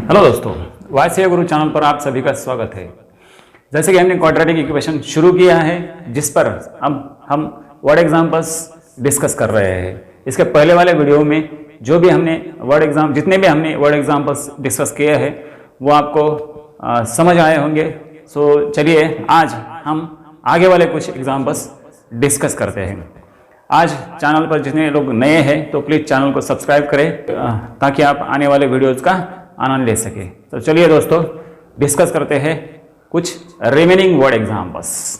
Hello दोस्तों, वाईसीए गुरु channel पर आप सभी का स्वागत है। जैसे कि हमने क्वाड्रेटिक इक्वेशन शुरू किया है, जिस पर हम वर्ड एग्जाम्पल्स डिस्कस कर रहे हैं। इसके पहले वाले वीडियो में जो भी हमने जितने भी हमने वर्ड एग्जाम्पल्स डिस्कस किए हैं वो आपको समझ आए होंगे। सो चलिए आज हम आगे वाले कुछ एग्जाम्पल्स डिस्कस करते हैं। आज चैनल पर जितने लोग नए हैं तो प्लीज़ चैनल को सब्सक्राइब करें ताकि आप आने वाले वीडियोज़ का आनंद ले सके। तो चलिए दोस्तों डिस्कस करते हैं कुछ रिमेनिंग वर्ड एग्जाम्पल्स।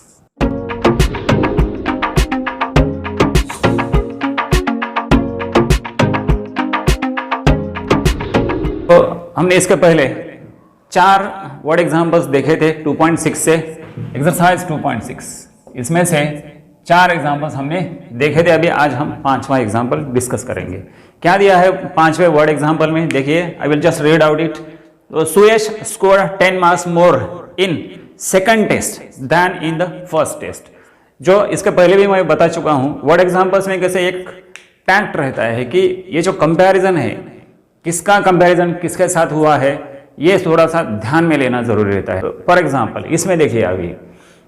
तो हमने इसके पहले 4 वर्ड एग्जाम्पल्स देखे थे 2.6 से एक्सरसाइज 2.6। इसमें से 4 एग्जाम्पल्स हमने देखे थे। अभी आज हम 5वां एग्जाम्पल डिस्कस करेंगे। क्या दिया है 5वें वर्ड एग्जाम्पल में, देखिए I will just read out it. तो Suyash score 10 marks more in second test than in the first test. जो इसके पहले भी मैं बता चुका हूं, वर्ड एग्जाम्पल्स में कैसे एक टैक्ट रहता है कि ये जो कंपैरिजन है, किसका कंपैरिजन किसके साथ हुआ है, ये थोड़ा सा ध्यान में लेना जरूरी रहता है। फॉर एग्जाम्पल इसमें देखिए अभी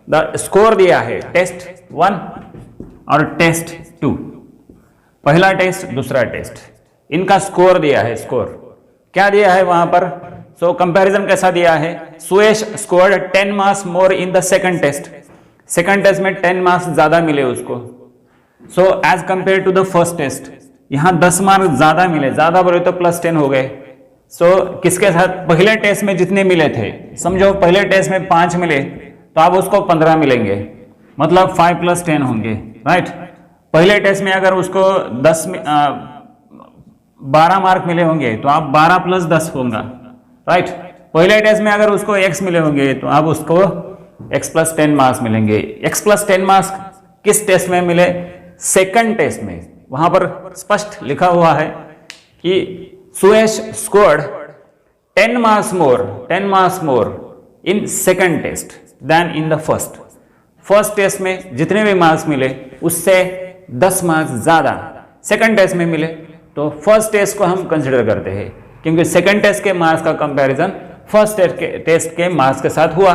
द स्कोर दिया है टेस्ट 1 और टेस्ट 2, पहला टेस्ट दूसरा टेस्ट, इनका स्कोर दिया है। स्कोर क्या दिया है वहां पर? सो कंपैरिजन कैसा दिया है? Suyash scored 10 marks more in the second test. Second test में 10 मार्क्स ज्यादा मिले उसको। So as compare to the first test, यहां 10 मार्क्स ज्यादा मिले, ज्यादा बोले तो +10 हो गए। सो किसके साथ? पहले टेस्ट में जितने मिले थे, समझो पहले टेस्ट में 5 मिले तो अब उसको 15 मिलेंगे, मतलब 5 + 10 होंगे, राइट। पहले टेस्ट में अगर उसको 12 मार्क मिले होंगे तो आप 12 + 10 होगा, राइट। पहले टेस्ट में अगर उसको x मिले होंगे तो आप उसको x + 10 मार्क्स मिलेंगे। x + 10 मार्क्स किस टेस्ट में मिले? सेकंड टेस्ट में। वहां पर स्पष्ट लिखा हुआ है कि Suyash scored 10 marks more in second test than in the first. First test में जितने भी मार्क्स मिले उससे 10 मार्क्स ज्यादा सेकंड टेस्ट में मिले, तो फर्स्ट टेस्ट को हम कंसिडर करते हैं, क्योंकि सेकंड टेस्ट के मार्क्स का कंपैरिजन फर्स्ट टेस्ट के मार्क्स के साथ हुआ,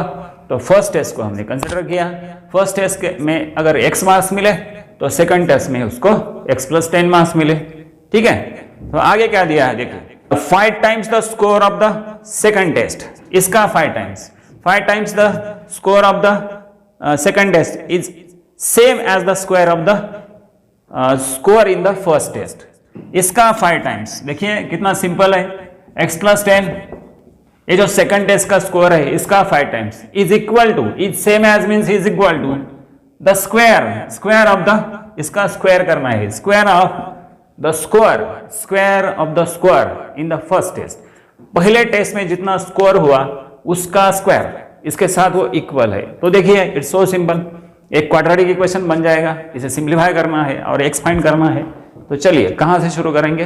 तो फर्स्ट टेस्ट को हमने कंसिडर किया। फर्स्ट टेस्ट में अगर x मार्क्स मिले तो सेकंड टेस्ट में उसको x + 10 मार्क्स मिले, ठीक है। तो आगे क्या दिया है देखिए, 5 times the score of the second test. इसका 5 times the score of the second test is same as the square of the score in the first test. इसका 5 टाइम्स, देखिए कितना सिंपल है। x + 10, ये जो सेकंड टेस्ट का score है इसका 5 times is equal to, is same as means is equal to the square of the, इसका स्क्वायर करना है, square of the score in the first test. पहले टेस्ट में जितना स्कोर हुआ उसका स्क्वायर इसके साथ वो इक्वल है। तो देखिए इट्स सो सिंपल, एक क्वाड्रेटिक इक्वेशन बन जाएगा। इसे सिंप्लीफाई करना है और x फाइंड करना है। तो चलिए कहां से शुरू करेंगे?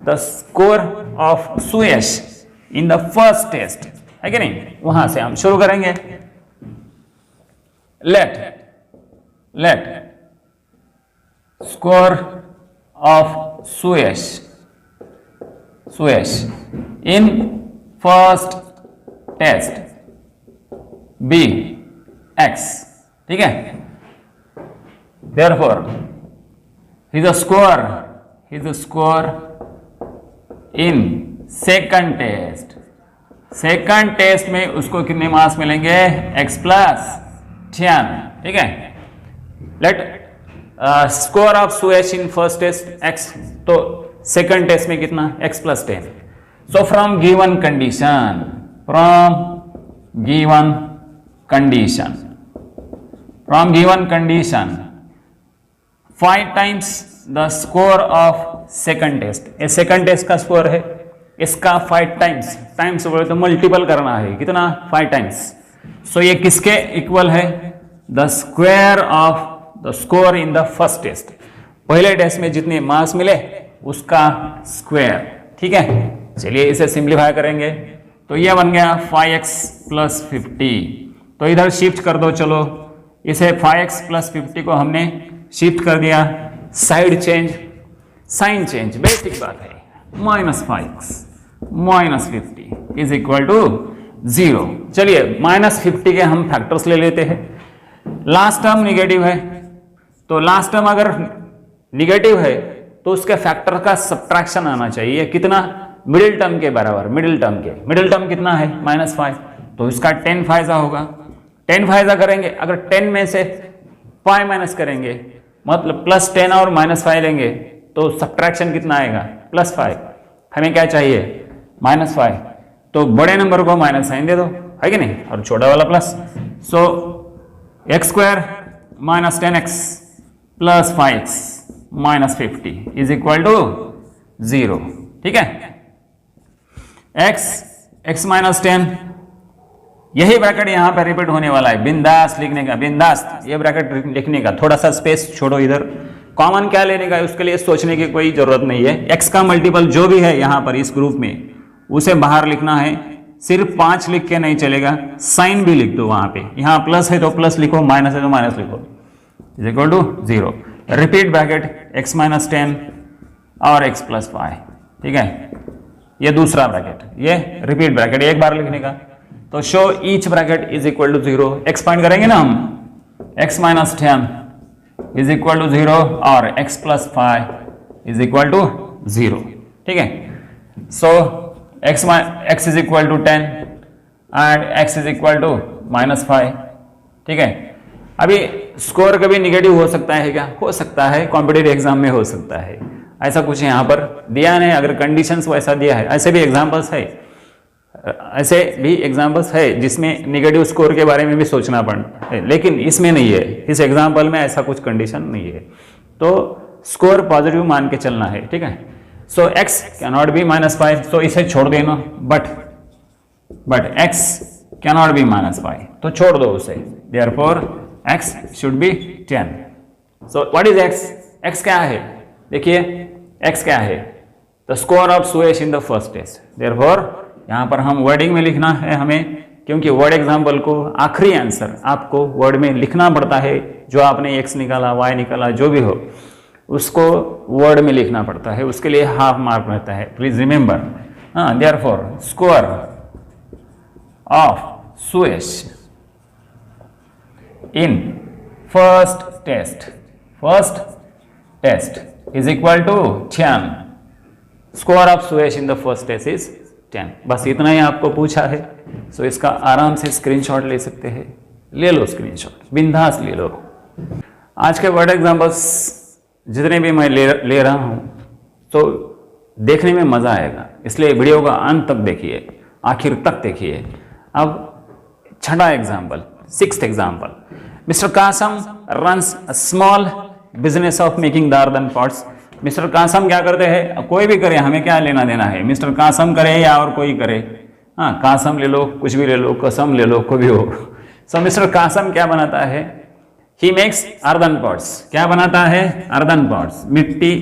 The score of Suyash in the first test, है कि नहीं, वहां से हम शुरू करेंगे। Let score of Suyash in first test be x, ठीक है। Therefore his score in second test में उसको कितने मार्क्स मिलेंगे? x + 10, ठीक है। Let score of Suyash in first test x, तो सेकंड टेस्ट में कितना? x + 10। So from given condition 5 times the score of second test. ये सेकंड टेस्ट का स्कोर है, इसका 5 टाइम्स बोले तो मल्टीपल करना है, कितना? 5 टाइम्स। सो ये किसके इक्वल है? The square of the score in the first test. पहले टेस्ट में जितने मार्क्स मिले उसका स्क्वायर, ठीक है। चलिए इसे सिंप्लीफाई करेंगे तो ये बन गया 5x + 50। तो इधर शिफ्ट कर दो, चलो इसे 5x + 50 को हमने शिफ्ट कर दिया, side change, sign change, basic बात है। -5x -50 is equal to 0। चलिए -50 के हम फैक्टर्स ले लेते हैं। लास्ट टर्म निगेटिव है, तो लास्ट टर्म अगर निगेटिव है तो उसके फैक्टर का सब्ट्रैक्शन आना चाहिए। कितना? मिडिल टर्म के बराबर। मिडिल टर्म कितना है? -5, तो इसका 10 फायजा होगा। 10 फायजा करेंगे, अगर 10 में से 5 माइनस करेंगे, मतलब +10 और -5 लेंगे, तो सब्ट्रैक्शन कितना आएगा? +5। हमें क्या चाहिए? -5। तो बड़े नंबर को माइनस साइन दे दो, है कि नहीं, और छोटा वाला plus. So x² - 10x + 5x - 50 is equal to 0। ठीक है, x - 10, यही ब्रैकेट यहां पर रिपीट होने वाला है। बिंदास लिखने का, बिंदास ये ब्रैकेट लिखने का, थोड़ा सा स्पेस छोड़ो इधर। कॉमन क्या लेने का है उसके लिए सोचने की कोई जरूरत नहीं है। x का मल्टीपल जो भी है यहां पर इस ग्रुप में, उसे बाहर लिखना है। सिर्फ 5 लिख के नहीं चलेगा, साइन भी लिख दो वहां पे। यहां प्लस है तो प्लस लिखो, माइनस है तो माइनस लिखो, is equal to 0। Repeat bracket x - 10 और x + 5। ठीक है, ये दूसरा ब्रैकेट, ये रिपीट ब्रैकेट एक बार लिखने का। तो so each bracket is equal to 0। Expand करेंगे ना हम, x - 10 इज इक्वल टू 0 और x + 5 इज इक्वल टू 0। ठीक है, so x is equal to 10 and x is equal to -5। ठीक है, अभी स्कोर कभी निगेटिव हो सकता है क्या? हो सकता है, कॉम्पिटिटिव एग्जाम में हो सकता है। ऐसा कुछ यहाँ पर दिया नहीं, अगर कंडीशंस वैसा दिया है। ऐसे भी एग्जाम्पल्स है, जिसमें निगेटिव स्कोर के बारे में भी सोचना पड़ता है, लेकिन इसमें नहीं है। इस एग्जाम्पल में ऐसा कुछ कंडीशन नहीं है, तो स्कोर पॉजिटिव मान के चलना है। ठीक है, सो x कैनॉट बी -5, तो इसे छोड़ देना, बट x कैनॉट बी -5, तो छोड़ दो उसे। Therefore x should be 10। So what is x? x क्या है? देखिए x क्या है? The score of Suyash in the first test. Therefore यहां पर हम वर्डिंग में लिखना है हमें, क्योंकि वर्ड एग्जाम्पल को आखिरी आंसर आपको वर्ड में लिखना पड़ता है। जो आपने x निकाला, y निकाला, जो भी हो, उसको वर्ड में लिखना पड़ता है। उसके लिए हाफ मार्क रहता है, please remember. Therefore score of Suyash in first test is equal to 10। Score of Suyash in the first test is 10। बस इतना ही आपको पूछा है। सो इसका आराम से स्क्रीनशॉट ले सकते हैं, ले लो स्क्रीनशॉट, बिंदास ले लो। आज के वर्ड एग्जाम्पल्स जितने भी मैं ले रहा हूं, तो देखने में मजा आएगा, इसलिए वीडियो का अंत तक देखिए, आखिर तक देखिए। अब छठा example, 6th example. Mister Kasam runs a small business of making the earthen pots. Mister Kasam क्या करते हैं? कोई भी करे, हमें क्या लेना देना है, मिस्टर कासम करे या और कोई करे। हाँ, कासम ले लो, कुछ भी ले लो, कसम ले लो, कोई भी हो। सो मिस्टर कासम क्या बनाता है? ही मेक्स अर्थन पॉट्स। क्या बनाता है? अर्थन पॉट्स, मिट्टी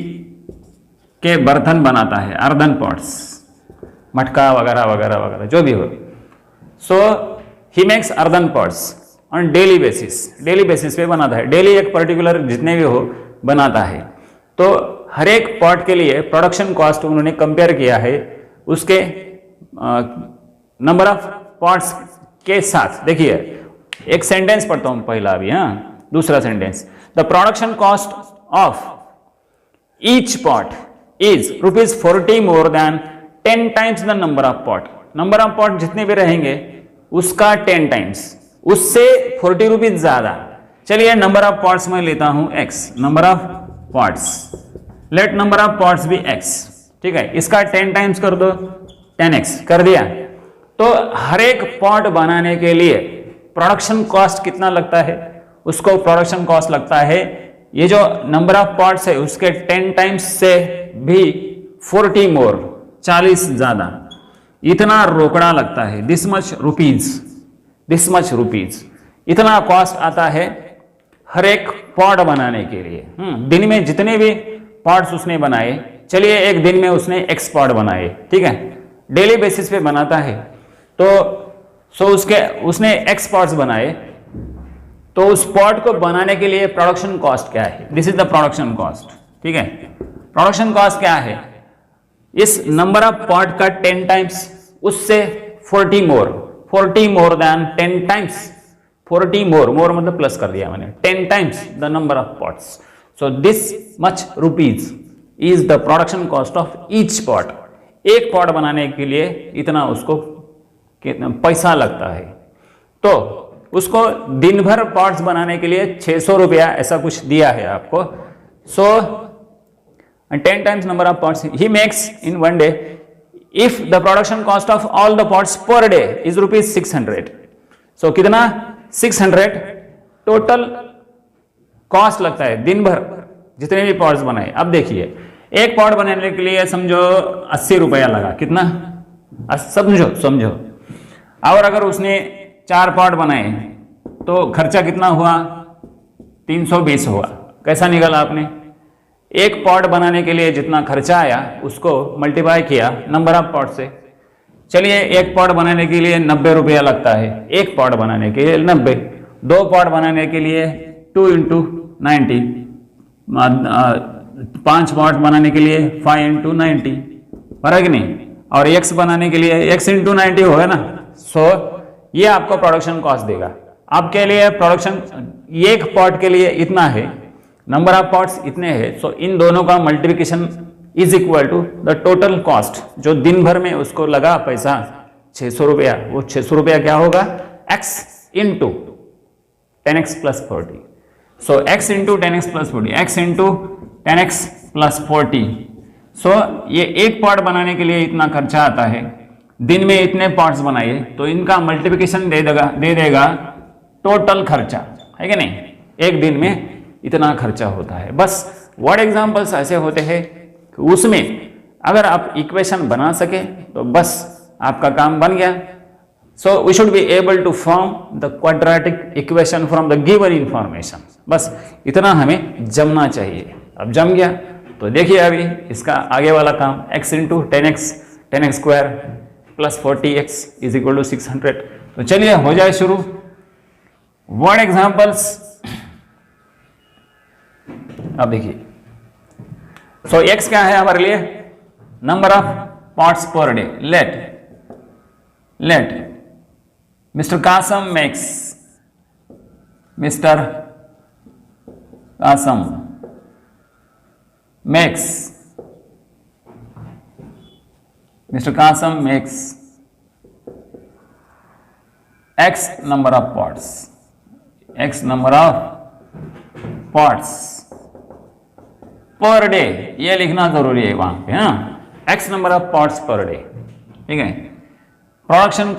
के बर्तन बनाता है, अर्थन पॉट्स, मटका वगैरह वगैरह वगैरह जो भी हो। So he makes earthen pots on daily basis पे बनाता है। डेली एक पर्टिकुलर जितने भी हो बनाता है। तो हर एक पॉट के लिए प्रोडक्शन कॉस्ट उन्होंने कंपेयर किया है उसके नंबर ऑफ पॉट्स के साथ। देखिए एक सेंटेंस पढ़ता हूं पहला अभी। दूसरा sentence, the production cost of each pot is ₹40 more than 10 times the number of pot. Number of pot जितने भी रहेंगे उसका 10 टाइम्स, उससे 40 रुपीज ज्यादा। चलिए नंबर ऑफ पॉट्स मैं लेता हूं x, number of pots, let number of pots भी x। ठीक है, इसका 10 टाइम्स कर दो, 10x कर दिया। तो हर एक पॉट बनाने के लिए प्रोडक्शन कॉस्ट कितना लगता है? उसको प्रोडक्शन कॉस्ट लगता है, ये जो नंबर ऑफ पॉट्स है उसके 10 टाइम्स से भी 40 मोर, 40 ज्यादा, इतना रोकड़ा लगता है। दिस मच रुपीज इतना कॉस्ट आता है हर एक पॉट बनाने के लिए। दिन में जितने भी पॉट्स उसने बनाए, चलिए एक दिन में उसने x पॉट बनाए, ठीक है, डेली बेसिस पे बनाता है, तो उसने x पॉट्स बनाए, तो उस पॉट को बनाने के लिए प्रोडक्शन कॉस्ट क्या है? This is the production cost. ठीक है, प्रोडक्शन कॉस्ट क्या है? इस नंबर ऑफ पार्ट का 10 टाइम्स, उससे 40 मोर देन 10 टाइम्स, 40 मोर मतलब प्लस कर दिया मैंने, 10 times the number of parts, so this much rupees is the production cost of each pot. एक पॉट बनाने के लिए इतना उसको कितना पैसा लगता है। तो उसको दिन भर पॉट्स बनाने के लिए 600 रुपया ऐसा कुछ दिया है आपको। सो 10 times number of pots he makes in one day if the production cost of all the pots per day is rupees 600। so कितना 600 टोटल कॉस्ट लगता है दिन भर जितने भी पॉट्स बनाए। अब देखिए एक पॉट बनाने के लिए समझो 80 रुपया लगा, कितना समझो और अगर उसने 4 पॉट बनाए तो खर्चा कितना हुआ 320 हुआ। कैसा निकाला आपने? एक पॉट बनाने के लिए जितना खर्चा आया उसको मल्टीप्लाई किया नंबर ऑफ पॉट से। चलिए एक पॉट बनाने के लिए 90 रुपया लगता है, एक पॉट बनाने के लिए 90, 2 पॉट बनाने के लिए 2 × 90, 5 पॉट बनाने के लिए 5 × 90, फर्क नहीं, और x बनाने के लिए x × 90 होगा ना। सो ये आपको प्रोडक्शन कॉस्ट देगा। आपके लिए प्रोडक्शन एक पॉट के लिए इतना है, नंबर ऑफ पॉट्स इतने हैं, सो इन दोनों का multiplication is equal to the total cost जो दिन भर में उसको लगा पैसा 600 रुपया। वो 600 रुपया क्या होगा x × 10x + 40। सो x × 10x + 40, x × 10x + 40। सो ये एक पॉट बनाने के लिए इतना खर्चा आता है, दिन में इतने पॉट्स बनाइए तो इनका मल्टीप्लिकेशन दे देगा टोटल खर्चा, है कि नहीं? एक दिन में इतना खर्चा होता है। बस वर्ड एग्जांपल्स ऐसे होते हैं कि उसमें अगर आप इक्वेशन बना सके तो बस आपका काम बन गया। So we should be able to form the quadratic equation from the given information. बस इतना हमें जमना चाहिए। अब जम गया तो देखिए अभी इसका आगे वाला काम x × 10x + 40x = 600। तो चलिए हो जाए शुरू। वर्ड एग्जांपल्स अब देखिए। सो x क्या है हमारे लिए? Number of pots per day. Let mister Kasam makes, mister Kasam makes, mister Kasam makes x number of pots, x number of pots per day, ये लिखना जरूरी है वहां पे, हाँ, x number of pots per day, ठीक है। Production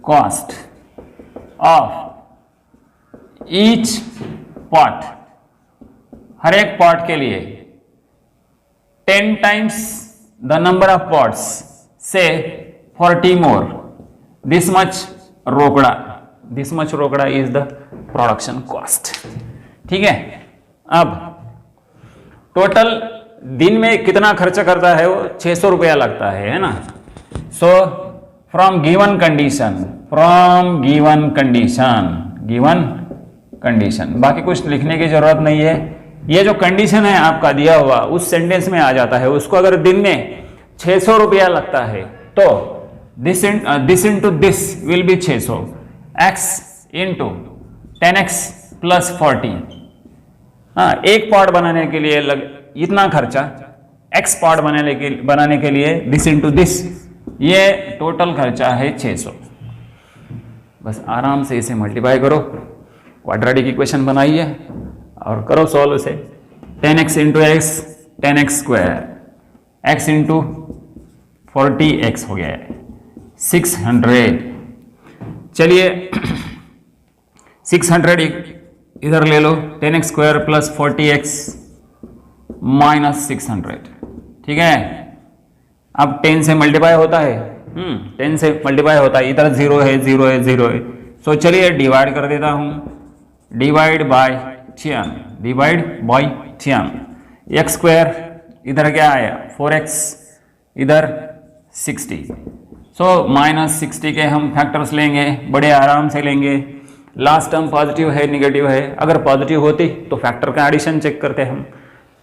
cost of each pot, हर एक पॉट के लिए 10 times the number of pots से 40 मोर, दिस मच रोकड़ा इज द प्रोडक्शन कॉस्ट, ठीक है। अब टोटल दिन में कितना खर्चा करता है वो 600 रुपया लगता है ना। सो फ्रॉम गिवन कंडीशन, बाकी कुछ लिखने की जरूरत नहीं है। ये जो कंडीशन है आपका दिया हुआ उस सेंटेंस में आ जाता है। उसको अगर दिन में 600 रुपया लगता है तो this into this will be 600, x × 10x + 40। हाँ, एक पॉट बनाने के लिए इतना खर्चा, x पॉट बनाने के लिए दिस इंटू दिस, ये टोटल खर्चा है 600। बस आराम से इसे मल्टीप्लाई करो, क्वाड्रेटिक इक्वेशन बनाइए और करो सॉल्व इसे। 10x × x 10x², x × 40x हो गया है 600। चलिए 600 इधर ले लो, 10x² + 40x - 600, ठीक है। अब 10 से मल्टीप्लाई होता है, 10 से मल्टीप्लाई होता है, इधर 0 है 0 है 0 है। सो चलिए डिवाइड कर देता हूं, डिवाइड बाय 10, x² इधर क्या आया 4x, इधर 60। सो -60 के हम फैक्टर्स लेंगे, बड़े आराम से लेंगे। लास्ट टर्म पॉजिटिव है निगेटिव है, अगर पॉजिटिव होती तो फैक्टर का एडिशन चेक करते हम,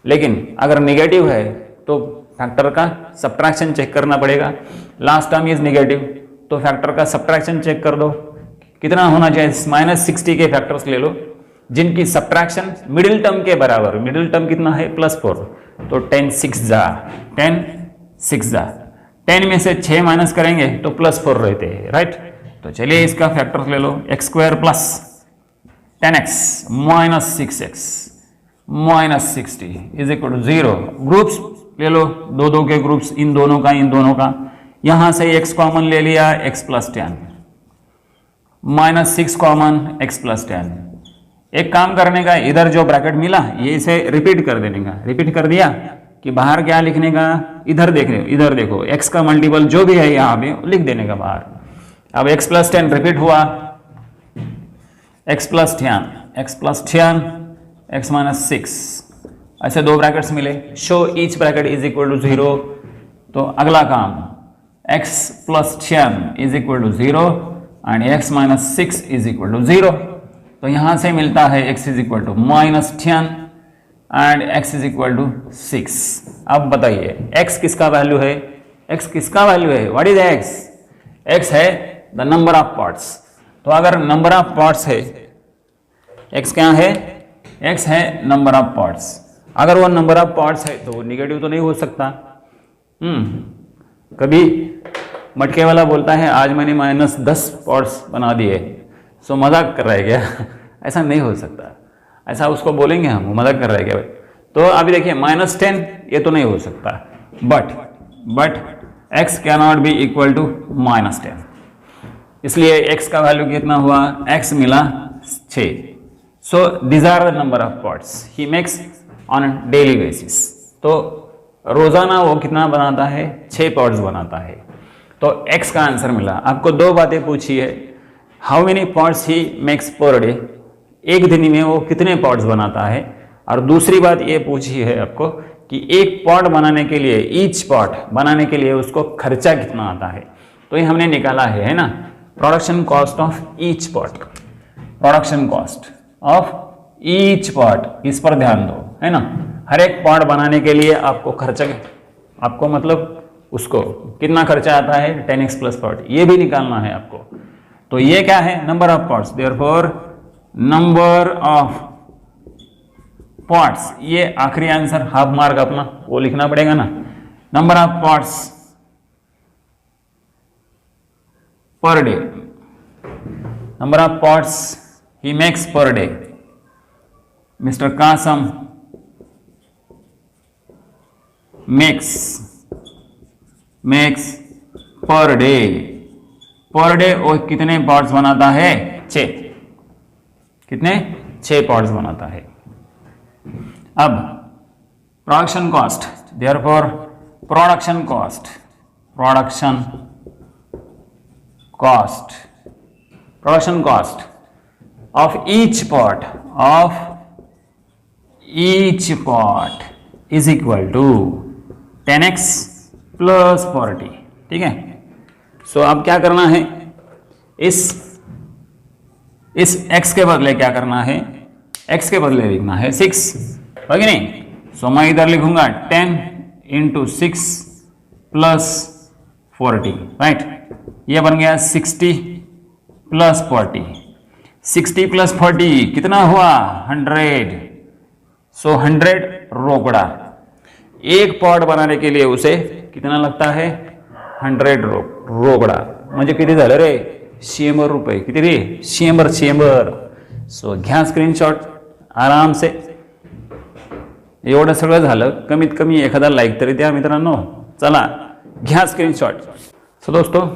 लेकिन अगर निगेटिव है तो फैक्टर का सब्ट्रैक्शन चेक करना पड़ेगा। लास्ट टर्म इज निगेटिव तो फैक्टर का सब्ट्रैक्शन चेक कर दो, कितना होना चाहिए, -60 के फैक्टर्स ले लो जिनकी सब्ट्रैक्शन मिडिल टर्म के बराबर, मिडिल टर्म कितना है +4, तो 10 6 जा 10 में से 6 माइनस करेंगे तो +4 रहते हैं, राइट। तो चलिए इसका फैक्टर्स ले लो, x² + 10x -6x -60 = 0। ग्रुप्स ले लो, दो के ग्रुप्स, इन दोनों का, यहां से x कॉमन ले लिया, x + 10 -6 कॉमन, x + 10। एक काम करने का, इधर जो ब्रैकेट मिला ये इसे रिपीट कर देने का, रिपीट कर दिया कि बाहर क्या लिखने का, इधर देखो x का मल्टीपल जो भी है यहाँ पे लिख देने का बाहर। अब x + 10 रिपीट हुआ, x + 10 x -6, ऐसे दो ब्रैकेट्स मिले, so each bracket is equal to 0। तो अगला काम x + 10 = 0 एंड x -6 = 0। तो यहां से मिलता है x = -10 एंड x = 6। अब बताइए x किसका वैल्यू है, व्हाट इज x? x है द नंबर ऑफ पार्ट्स। तो अगर नंबर ऑफ पार्ट्स है, x क्या है, x है नंबर ऑफ पार्ट्स। अगर वो नंबर ऑफ पार्ट्स है तो निगेटिव तो नहीं हो सकता। कभी मटके वाला बोलता है आज मैंने -10 पार्ट्स बना दिए, सो मजाक कर रहा है क्या? ऐसा नहीं हो सकता, ऐसा उसको बोलेंगे हम, वो मजाक कर रहा है क्या? तो अभी देखिए -10 ये तो नहीं हो सकता, but x cannot be equal to -10, इसलिए x का वैल्यू कितना हुआ, x मिला 6। So these are the number of parts he makes on daily basis. तो रोजाना वो कितना बनाता है, 6 पार्ट्स बनाता है। तो x का आंसर मिला। आपको दो बातें पूछी है, how many parts he makes per day, एक दिन में वो कितने पार्ट्स बनाता है, और दूसरी बात ये पूछी है आपको कि एक पार्ट बनाने के लिए, ईच पार्ट बनाने के लिए उसको खर्चा कितना आता है। तो ये हमने निकाला है ना, production cost of each part, production cost of each part, इस पर ध्यान दो, है ना। हर एक पार्ट बनाने के लिए आपको खर्चा, आपको मतलब उसको कितना खर्चा आता है, 10x + पार्ट, ये भी निकालना है आपको। तो ये क्या है, number of parts, therefore number of parts, ये आखिरी आंसर, हाफ मार्क अपना वो लिखना पड़ेगा ना। Number of parts per day, number of parts he makes per day, mister Kasam makes per day और कितने पार्ट्स बनाता है, 6, कितने, 6 पार्ट्स बनाता है। अब production cost, therefore production cost of each part is equal to 10x + 40, ठीक है। सो अब क्या करना है, इस x के बदले क्या करना है, x के बदले लिखना है 6, है कि नहीं। सो मैं इधर लिखूंगा 10 × 6 + 40, राइट। ये बन गया 60 + 40, 60 + 40 कितना हुआ, 100। सो 100 रोकड़ा, एक पार्ट बनाने के लिए उसे कितना लगता है, 100 रोकड़ा, म्हणजे किती झालं रे, 100 रुपये, किती रे, 100। सो घ्या स्क्रीनशॉट आराम से, एवढं सगळं झालं, कमीत कमी एखादा लाईक तरी द्या मित्रांनो, चला घ्या स्क्रीनशॉट। सो दोस्तों,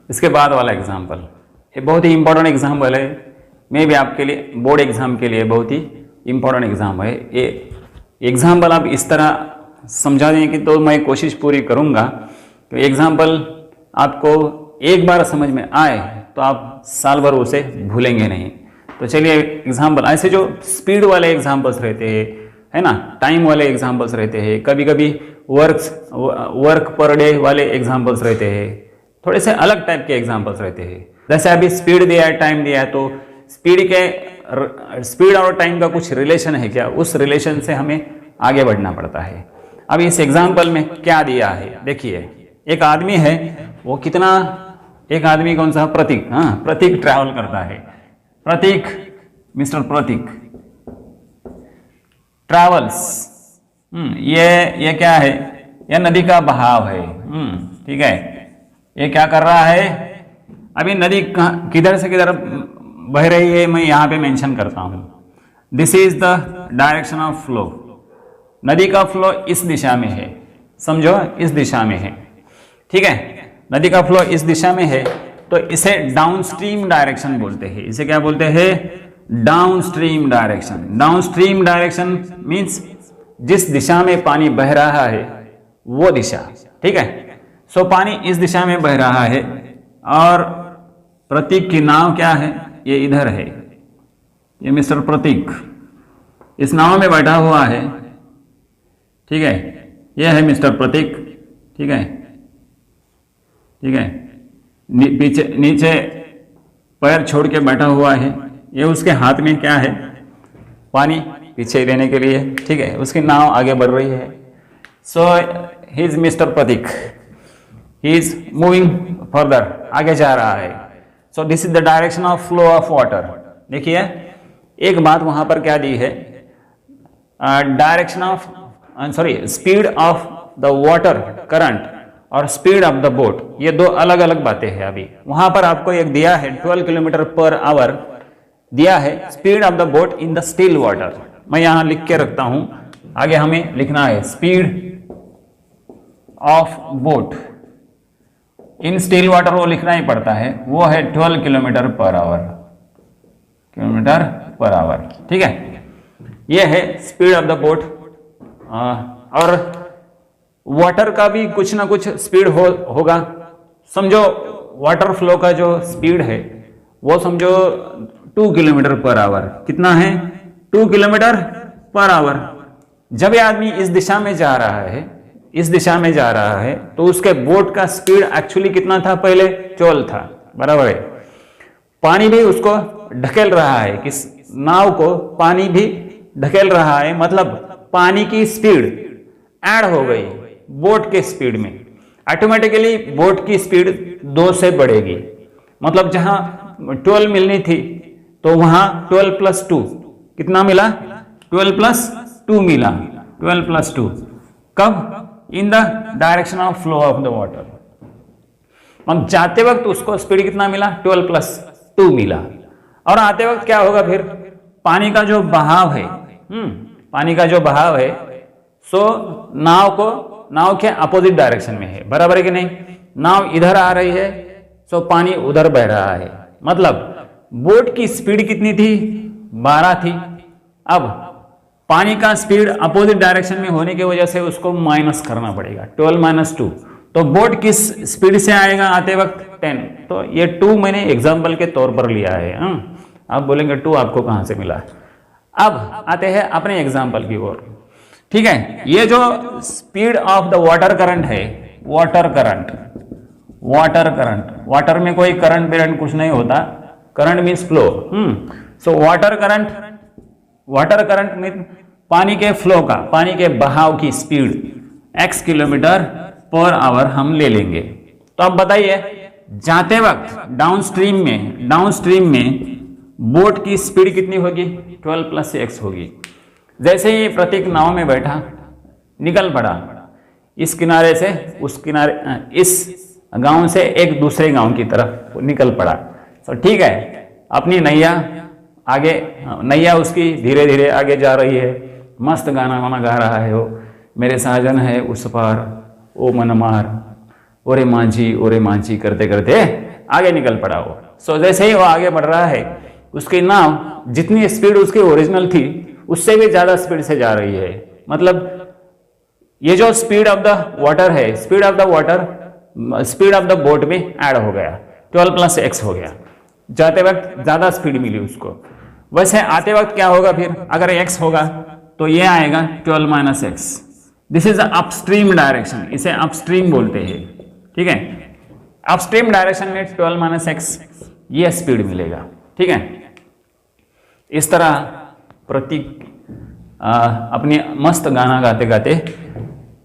इसके बाद वाला एग्जाम्पल, ये बहुत ही इंपॉर्टेंट एग्जाम्पल है, मे भी आपके लिए बोर्ड एग्जाम के लिए बहुत ही इंपॉर्टेंट एग्जाम है। ये एग्जाम्पल आप इस तरह समझा दें कि तो मैं कोशिश पूरी करूंगा कि एग्जाम्पल आपको एक बार समझ में आए तो आप साल भर उसे भूलेंगे नहीं। तो चलिए एग्जाम्पल, ऐसे जो स्पीड वाले एग्जाम्पल्स रहते हैं, है ना, टाइम वाले एग्जाम्पल्स रहते हैं, कभी कभी वर्क पर डे वाले एग्जाम्पल्स रहते हैं, थोड़े से अलग टाइप के एग्जाम्पल्स रहते हैं। जैसे अभी स्पीड दिया है, टाइम दिया है, तो स्पीड और टाइम का कुछ रिलेशन है क्या, उस रिलेशन से हमें आगे बढ़ना पड़ता है। अब इस एग्जाम्पल में क्या दिया है देखिए, एक आदमी है, वो कितना, एक आदमी कौन सा, प्रतीक, हाँ प्रतीक ट्रैवल करता है, प्रतीक, मिस्टर प्रतीक ट्रैवल्स, ये क्या है, यह नदी का बहाव है, ठीक है। ये क्या कर रहा है, अभी नदी किधर से किधर बह रही है मैं यहाँ पे मेंशन करता हूँ। This is the direction of flow, नदी का फ्लो इस दिशा में है, समझो इस दिशा में है, ठीक है। नदी का फ्लो इस दिशा में है तो इसे डाउनस्ट्रीम डायरेक्शन बोलते हैं। इसे क्या बोलते हैं, downstream direction. Downstream direction means जिस दिशा में पानी बह रहा है वो दिशा, ठीक है। सो पानी इस दिशा में बह रहा है और प्रतीक की नाव क्या है, ये इधर है, ये मिस्टर प्रतीक इस नाव में बैठा हुआ है, ठीक है। ये है मिस्टर प्रतीक, ठीक है, ठीक है। पीछे नीचे पैर छोड़ के बैठा हुआ है, ये उसके हाथ में क्या है, पानी पीछे देने के लिए, ठीक है। उसकी नाव आगे बढ़ रही है। So he is mister Prateek, he is moving further, आगे जा रहा है। So this is the direction of flow of water. देखिए एक बात वहां पर क्या दी है, direction of speed of the water current और स्पीड ऑफ द बोट, ये दो अलग अलग बातें हैं। अभी वहां पर आपको एक दिया है 12 किलोमीटर पर आवर दिया है, speed of the boat in the still water, मैं यहां लिख के रखता हूं, आगे हमें लिखना है speed of boat in still water, वो लिखना ही पड़ता है, वो है 12 kilometre per our, kilometre per our, ठीक है। ये है स्पीड ऑफ द बोट। और वाटर का भी कुछ ना कुछ स्पीड होगा, समझो वाटर फ्लो का जो स्पीड है वो समझो 2 किलोमीटर पर आवर, कितना है, 2 किलोमीटर पर आवर। जब ये आदमी इस दिशा में जा रहा है, इस दिशा में जा रहा है, तो उसके बोट का स्पीड एक्चुअली कितना था, पहले 12 था, बराबर है। पानी भी उसको ढकेल रहा है, किस नाव को पानी भी ढकेल रहा है, मतलब पानी की स्पीड ऐड हो गई बोट के स्पीड में, ऑटोमेटिकली बोट की स्पीड 2 से बढ़ेगी, मतलब जहां 12 मिलनी थी तो वहां 12 + 2 कितना मिला, 12 + 2 मिला, 12 + 2 कब, इन the direction of flow of the water. मतलब जाते वक्त उसको स्पीड कितना मिला, 12 + 2 मिला। और आते वक्त क्या होगा फिर, पानी का जो बहाव है, पानी का जो बहाव है, सो नाव के अपोजिट डायरेक्शन में है, बराबर है कि नहीं। नाव इधर आ रही है, सो पानी उधर बह रहा है, मतलब बोट की स्पीड कितनी थी, 12 थी। अब पानी का स्पीड अपोजिट डायरेक्शन में होने की वजह से उसको माइनस करना पड़ेगा, 12 - 2, तो बोट किस स्पीड से आएगा आते वक्त, 10। तो ये 2 मैंने एग्जाम्पल के तौर पर लिया है। आप बोलेंगे 2 आपको कहां से मिला। अब आते हैं अपने एग्जाम्पल की ओर, ठीक है। ये जो speed of the water current है, वाटर करंट, वाटर में कोई करंट बिरंट कुछ नहीं होता, करंट मीन्स फ्लो। सो वाटर करंट मीन पानी के फ्लो का, पानी के बहाव की speed x kilometre per our हम ले लेंगे। तो अब बताइए जाते वक्त डाउनस्ट्रीम में बोट की स्पीड कितनी होगी, 12 + x होगी। जैसे ही प्रतीक नाव में बैठा, निकल पड़ा इस किनारे से उस किनारे, इस गांव से एक दूसरे गांव की तरफ निकल पड़ा। तो ठीक है, अपनी नैया उसकी धीरे धीरे आगे जा रही है, मस्त गाना गा रहा है वो, मेरे साजन है उस पार ओ मनमार, ओरे मांझी करते करते आगे निकल पड़ा वो। सो जैसे ही वो आगे बढ़ रहा है, उसकी नाव जितनी स्पीड उसकी ओरिजिनल थी उससे भी ज्यादा स्पीड से जा रही है। मतलब ये जो स्पीड ऑफ द वाटर है, स्पीड ऑफ द बोट में ऐड हो गया, 12 + x हो गया। जाते वक्त ज्यादा स्पीड मिली उसको। वैसे आते वक्त क्या होगा फिर, अगर x होगा तो ये आएगा 12 - x। This is upstream direction, इसे अपस्ट्रीम बोलते हैं, ठीक है। अपस्ट्रीम डायरेक्शन में 12 - x ये स्पीड मिलेगा, ठीक है। इस तरह प्रतीक अपनी मस्त गाना गाते गाते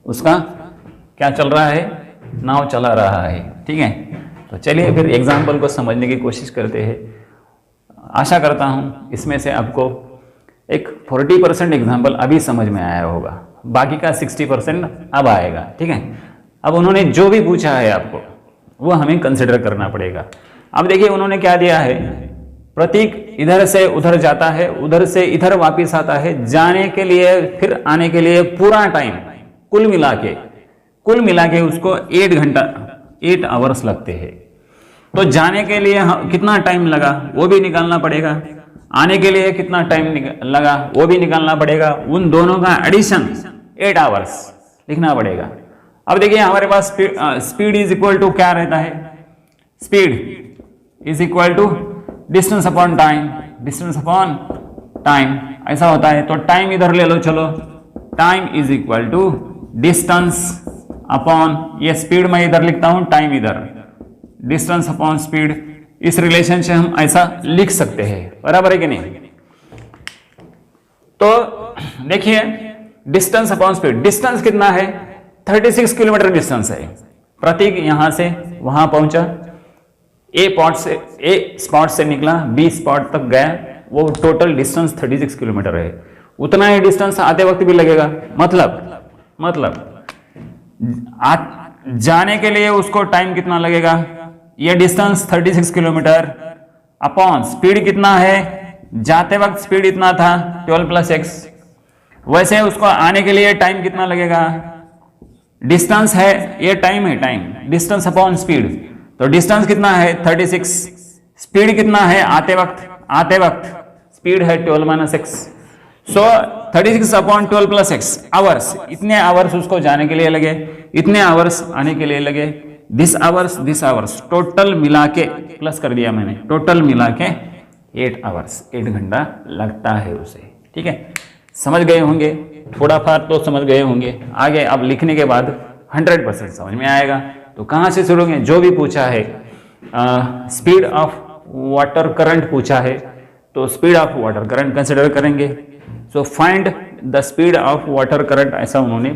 उसका क्या चल रहा है, नाव चला रहा है। ठीक है, तो चलिए फिर एग्जाम्पल को समझने की कोशिश करते हैं। आशा करता हूँ इसमें से आपको एक 40% एग्जाम्पल अभी समझ में आया होगा, बाकी का 60% अब आएगा। ठीक है, अब उन्होंने जो भी पूछा है आपको वो हमें कंसिडर करना पड़ेगा। अब देखिए उन्होंने क्या दिया है, प्रतीक इधर से उधर जाता है, उधर से इधर वापस आता है, जाने के लिए फिर आने के लिए पूरा टाइम कुल मिला के उसको 8 घंटा 8 आवर्स लगते हैं। तो जाने के लिए कितना टाइम लगा वो भी निकालना पड़ेगा, आने के लिए कितना टाइम लगा वो भी निकालना पड़ेगा, उन दोनों का एडिशन 8 आवर्स लिखना पड़ेगा। अब देखिए हमारे पास स्पीड इज इक्वल टू क्या रहता है, speed is equal to distance upon time ऐसा होता है। तो टाइम इधर ले लो, चलो time is equal to distance upon, ये स्पीड मैं इधर लिखता हूं, टाइम इधर, डिस्टेंस अपॉन स्पीड। इस रिलेशन से हम ऐसा लिख सकते हैं, बराबर है कि नहीं। तो देखिए डिस्टेंस अपॉन स्पीड, डिस्टेंस कितना है, 36 किलोमीटर डिस्टेंस है। प्रतीक यहां से वहां पहुंचा, ए स्पॉट से निकला, बी स्पॉट तक गया, वो टोटल डिस्टेंस 36 किलोमीटर है। उतना ही डिस्टेंस आते वक्त भी लगेगा, मतलब जाने के लिए उसको टाइम कितना लगेगा, ये डिस्टेंस 36 किलोमीटर अपॉन स्पीड कितना है, जाते वक्त स्पीड इतना था 12 + x, वैसे उसको आने के लिए टाइम कितना लगेगा, डिस्टेंस है ये टाइम है, टाइम डिस्टेंस अपॉन स्पीड, तो डिस्टेंस कितना है 36, स्पीड कितना है आते वक्त स्पीड है 12 - x, सो 36 अपॉन 12 + x आवर्स, इतने आवर्स उसको जाने के लिए लगे, इतने आवर्स आने के लिए लगे, दिस आवर्स टोटल मिला के प्लस कर दिया मैंने, टोटल मिला के 8 आवर्स, 8 घंटा लगता है उसे। ठीक है, समझ गए होंगे, थोड़ा फार तो समझ गए होंगे। आगे अब लिखने के बाद 100% समझ में आएगा। तो कहाँ से शुरू करें, जो भी पूछा है, स्पीड ऑफ वाटर करंट पूछा है तो speed of water current consider करेंगे। So find the speed of water current, ऐसा उन्होंने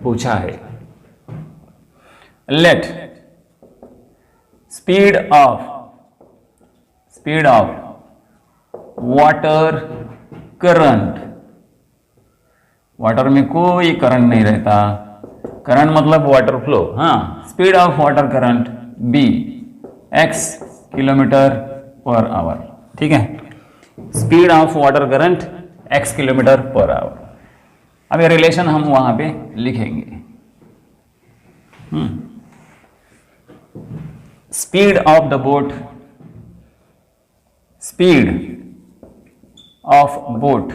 पूछा है। Let speed of water current, water में कोई करंट नहीं रहता, करंट मतलब वाटर फ्लो, हाँ, speed of water current be x km/h। ठीक है, speed of water current x km/h। अब ये रिलेशन हम वहां पे लिखेंगे। Speed of the boat, speed of boat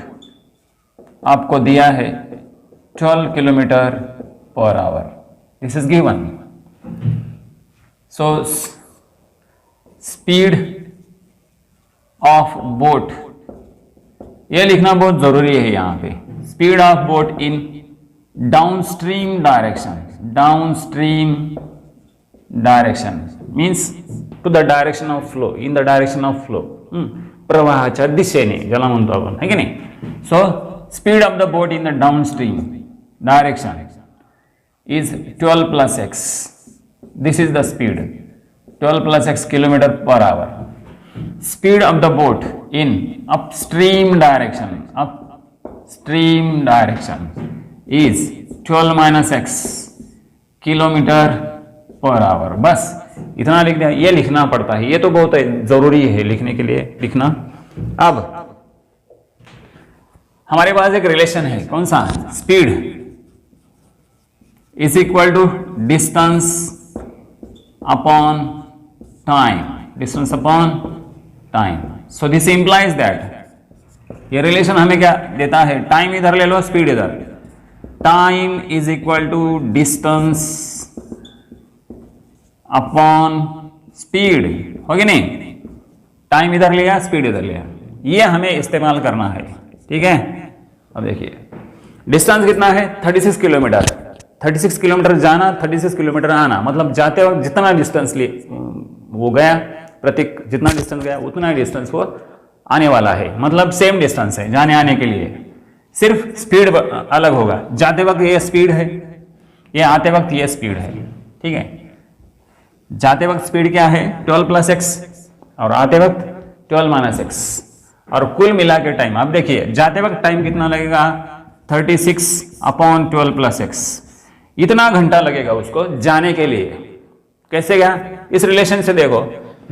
आपको दिया है 12 km/h, this is given. So speed of boat, यह लिखना बहुत जरूरी है यहां पे, speed of boat in downstream direction means to the direction of flow, in the direction of flow, प्रवाहाच्या दिशेने ज्याला म्हणतो आपण, है की नाही। So speed of the boat in the downstream direction is 12 + x, this is the speed, 12 + x km/h। speed of the boat in upstream direction is 12 - x km/h। बस इतना लिख दिया, ये लिखना पड़ता है, ये तो बहुत जरूरी है लिखने के लिए, लिखना। अब हमारे पास एक रिलेशन है, कौन सा, speed is equal to distance upon time, so this implies that ये रिलेशन हमें क्या देता है, टाइम इधर ले लो, स्पीड इधर, time is equal to distance upon speed, होगी नहीं, टाइम इधर लिया, स्पीड इधर लिया, ये हमें इस्तेमाल करना है। ठीक है, अब देखिए डिस्टेंस कितना है 36 किलोमीटर, 36 किलोमीटर जाना, 36 किलोमीटर आना, मतलब जाते वक्त जितना डिस्टेंस वो गया, प्रतीक जितना डिस्टेंस गया उतना डिस्टेंस वो आने वाला है, मतलब सेम डिस्टेंस है जाने आने के लिए, सिर्फ स्पीड अलग होगा। जाते वक्त ये स्पीड है, ये आते वक्त ये स्पीड है, ठीक है। जाते वक्त स्पीड क्या है 12 प्लस एक्स और आते वक्त 12 माइनस एक्स, और कुल मिला के टाइम आप देखिए जाते वक्त टाइम कितना लगेगा 36 अपॉन 12 प्लस एक्स, इतना घंटा लगेगा उसको जाने के लिए। कैसे गया इस रिलेशन से देखो,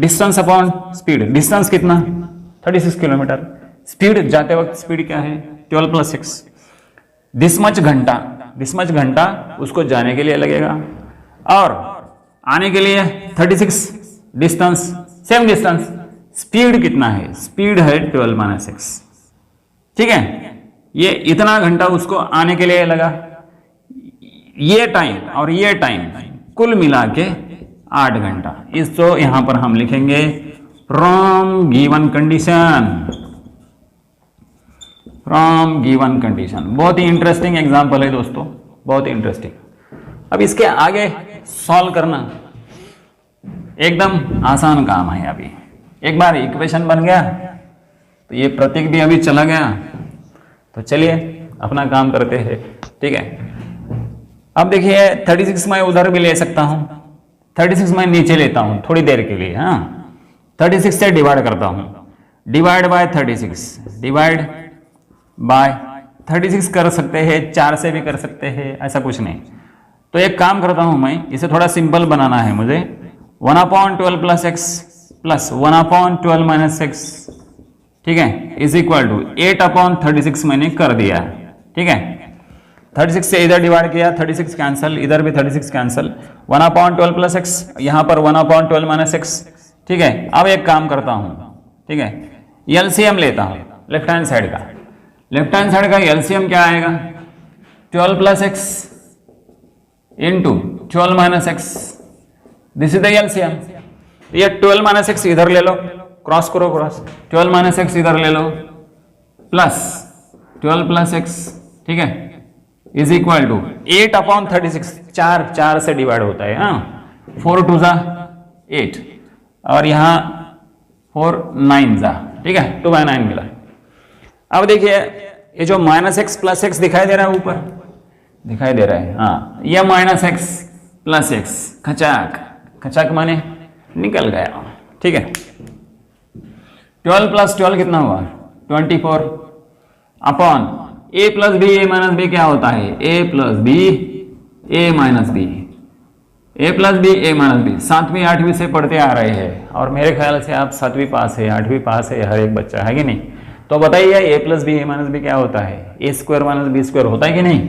डिस्टेंस अपॉन स्पीड, डिस्टेंस कितना 36 किलोमीटर, स्पीड जाते वक्त स्पीड क्या है 12 प्लस एक्स, दिस मच घंटा उसको जाने के लिए लगेगा, और आने के लिए 36 डिस्टेंस, सेम डिस्टेंस, स्पीड कितना है, स्पीड है 12 माइनस एक्स, ठीक है। ये इतना घंटा उसको आने के लिए लगा, ये टाइम और ये टाइम कुल मिला के 8 घंटा। इसको यहां पर हम लिखेंगे फ्रॉम गिवन कंडीशन। बहुत ही इंटरेस्टिंग एग्जांपल है दोस्तों, बहुत ही इंटरेस्टिंग। अब इसके आगे सॉल्व करना एकदम आसान काम है। अभी एक बार इक्वेशन बन गया तो ये प्रतीक भी अभी चला गया, तो चलिए अपना काम करते हैं, ठीक है। अब देखिए 36 मैं उधर भी ले सकता हूं, 36 मैं नीचे लेता हूं थोड़ी देर के लिए, हाँ 36 से डिवाइड करता हूं, डिवाइड बाय 36, डिवाइड बाय 36 कर सकते हैं, 4 से भी कर सकते हैं, ऐसा कुछ नहीं। तो एक काम करता हूं मैं, इसे थोड़ा सिंपल बनाना है मुझे, 1/12 plus x plus 1/12 minus x, ठीक है, इज इक्वल टू 8/36 मैंने कर दिया, ठीक है। 36 से इधर डिवाइड किया, 36 कैंसल, इधर भी 36 कैंसल, 1/12 प्लस एक्स, यहां पर 1/12 माइनस एक्स, ठीक है। अब एक काम करता हूं, ठीक है, एलसीएम लेता हूं लेफ्ट हैंड साइड का। लेफ्ट हैंड साइड का एलसीएम क्या आएगा 12 plus x into 12 minus x, this is the LCM. ये 12 माइनस एक्स इधर ले लो, क्रॉस करो, क्रॉस 12 माइनस एक्स इधर ले लो, प्लस 12 प्लस एक्स, ठीक है, इज इक्वल टू 8/36, 4 से डिवाइड होता है, हाँ 4 2 जा 8, और यहां 4 9 जा, ठीक है, 2/9 मिला। अब देखिए ये जो माइनस एक्स प्लस एक्स दिखाई दे रहा है, ऊपर दिखाई दे रहा है, हाँ ये माइनस एक्स प्लस एक्स खचाक माने निकल गया, ठीक है। 12 प्लस 12 कितना हुआ 24 upon A plus B, A minus B क्या होता है ए plus B A minus B, A plus B A minus B. 7वीं 8वीं से पढ़ते आ रहे हैं, और मेरे ख्याल से आप 7वीं पास है, 8वीं पास है हर एक बच्चा, है कि नहीं। तो बताइए ए plus B A minus B क्या होता है, ए स्क्वायर माइनस बी स्क्वायर होता है कि नहीं,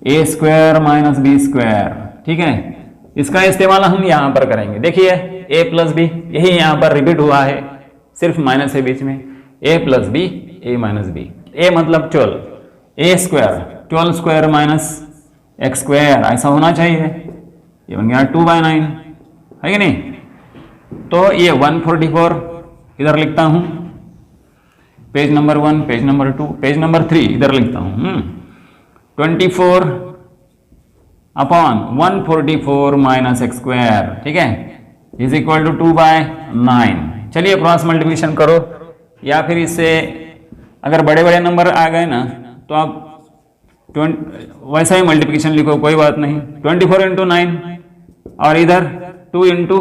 ए स्क्वायर माइनस बी स्क्वायर, ठीक है। इसका इस्तेमाल हम यहां पर करेंगे, देखिए ए प्लस बी, यही यहां पर रिपीट हुआ है, सिर्फ माइनस है बीच में, A plus B A minus B, A मतलब 12, A square 12 square minus x square, ऐसा होना चाहिए, ये बन गया 2/9, है कि नहीं। तो ये 144 इधर लिखता हूं, page number 1, page number 2, page number 3 इधर लिखता हूं, 24 अपॉन 144 माइनस एक्स स्क्वायर, ठीक है, इज इक्वल टू 2/9। चलिए क्रॉस मल्टीप्लिकेशन करो, या फिर इससे अगर बड़े बड़े नंबर आ गए ना तो आप वैसा ही मल्टीप्लिकेशन लिखो, कोई बात नहीं, 24 इंटू 9, और इधर 2 इंटू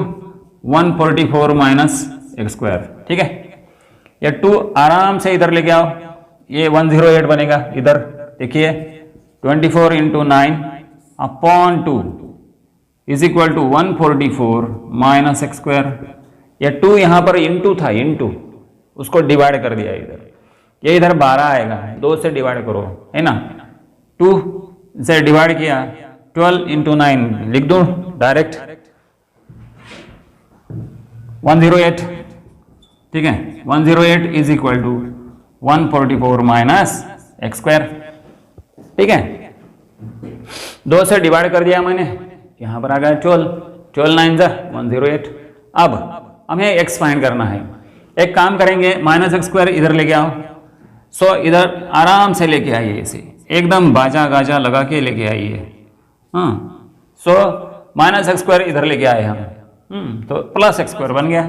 144 माइनस एक्स स्क्वायर, ठीक है। या 2 आराम से इधर लेके आओ, ये 108 बनेगा, इधर देखिए 24 into 9 upon 2 is equal to 144 minus x square. या 2 यहां पर इंटू था, इंटू उसको डिवाइड कर दिया इधर, ये इधर 12 आएगा, 2 से डिवाइड करो, है ना, 2 से डिवाइड किया, 12 इंटू 9 लिख दो डायरेक्ट 108, ठीक है, 108 is equal to 144 minus x square, ठीक है। 2 से डिवाइड कर दिया मैंने, यहां पर आ गया 12 9 जा 108। अब हमें एक्स फाइंड करना है, एक काम करेंगे, माइनस एक्स स्क्वायर इधर लेके आओ, सो इधर आराम से लेके आइए, इसे एकदम बाजा गाजा लगा के लेके आइए, हाँ। सो माइनस एक्स स्क्वायर इधर लेके आए हम, तो प्लस एक्स स्क्वायर बन गया,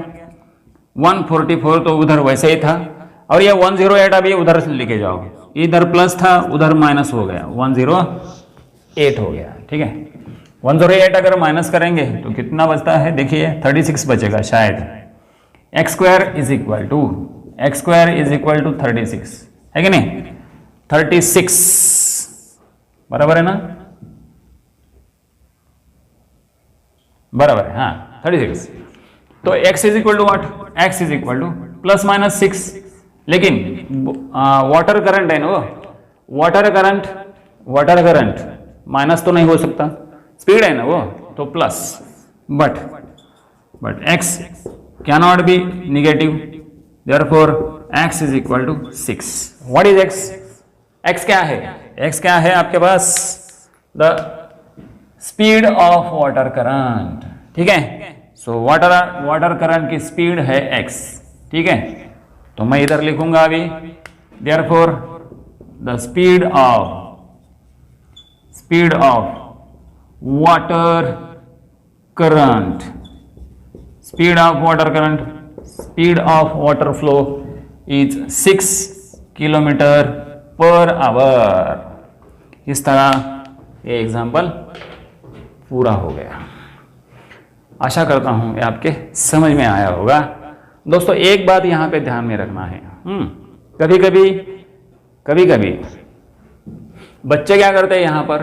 144 तो उधर वैसे ही था, और ये 108 अभी उधर लेके जाओ, इधर प्लस था उधर माइनस हो गया, 108 हो गया। ठीक है, 108 अगर माइनस करेंगे तो कितना बचता है, देखिए 36 बचेगा शायद। X square is equal to 36 है कि नहीं, 36 बराबर है ना, बराबर है, हाँ 36। तो x is equal to what, x is equal to plus minus 6, लेकिन वाटर करंट है ना वो, वाटर करंट माइनस तो नहीं हो सकता, स्पीड है ना वो, तो plus, but x cannot be negative, therefore x is equal to 6। What is x, x क्या है, x क्या है आपके पास, the speed of water current. ठीक है, सो वाटर करंट की स्पीड है x। ठीक है, तो मैं इधर लिखूंगा अभी, therefore the speed of water current, speed of water flow is 6 kilometre per hour. इस तरह ये एग्जाम्पल पूरा हो गया। आशा करता हूं ये आपके समझ में आया होगा। दोस्तों एक बात यहां पे ध्यान में रखना है, कभी कभी बच्चे क्या करते हैं, यहां पर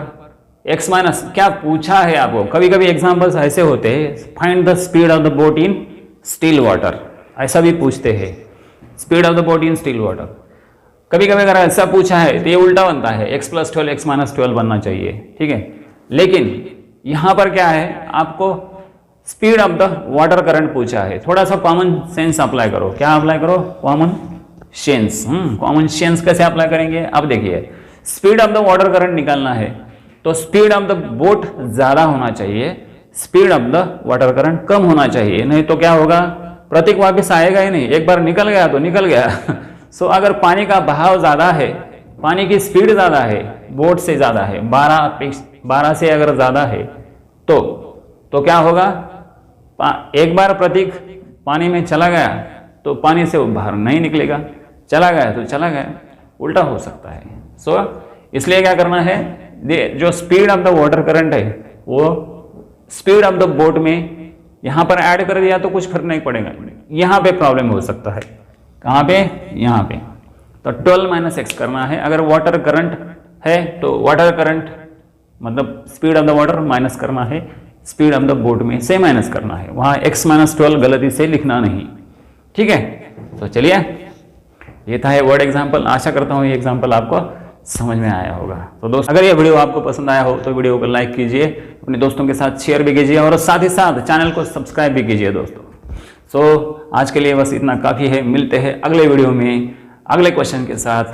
x माइनस क्या पूछा है आपको, कभी कभी एग्जाम्पल्स ऐसे होते हैं, find the speed of the boat in still water, ऐसा भी पूछते हैं, speed of the boat in still water. कभी कभी अगर ऐसा पूछा है तो ये उल्टा बनता है, x + 12 x - 12 बनना चाहिए। ठीक है, लेकिन यहां पर क्या है, आपको speed of the water current पूछा है, थोड़ा सा कॉमन सेंस अप्लाई करो। क्या अप्लाई करो, कॉमन सेंस। कॉमन सेंस कैसे अप्लाई करेंगे, अब देखिए, speed of the water current निकालना है तो स्पीड ऑफ द बोट ज्यादा होना चाहिए, speed of the water current कम होना चाहिए, नहीं तो क्या होगा, प्रतीक वापस आएगा ही नहीं, एक बार निकल गया तो निकल गया। सो अगर पानी का बहाव ज्यादा है, पानी की स्पीड ज्यादा है, बोट से ज्यादा है, 12 से अगर ज्यादा है तो क्या होगा, एक बार प्रतीक पानी में चला गया तो पानी से वो बाहर नहीं निकलेगा, चला गया तो चला गया, उल्टा हो सकता है। सो इसलिए क्या करना है, जो speed of the water current है वो स्पीड ऑफ द बोट में यहां पर ऐड कर दिया तो कुछ फर्क नहीं पड़ेगा, यहां पे प्रॉब्लम हो सकता है, कहां पे, यहां पे। तो 12 - x करना है, अगर वाटर करंट है तो वाटर करंट मतलब speed of the water minus करना है, स्पीड ऑफ द बोट में से माइनस करना है, वहां x - 12 गलती से लिखना नहीं। ठीक है, तो चलिए ये था ये वर्ड एग्जाम्पल। आशा करता हूँ ये एग्जाम्पल आपको समझ में आया होगा। तो दोस्तों अगर ये वीडियो आपको पसंद आया हो तो वीडियो को लाइक कीजिए, अपने दोस्तों के साथ शेयर भी कीजिए और साथ ही साथ चैनल को सब्सक्राइब भी कीजिए दोस्तों। सो आज के लिए बस इतना काफ़ी है, मिलते हैं अगले वीडियो में अगले क्वेश्चन के साथ,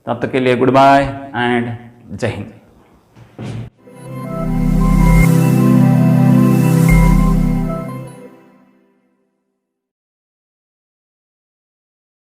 तब तक के लिए गुड बाय एंड जय हिंद।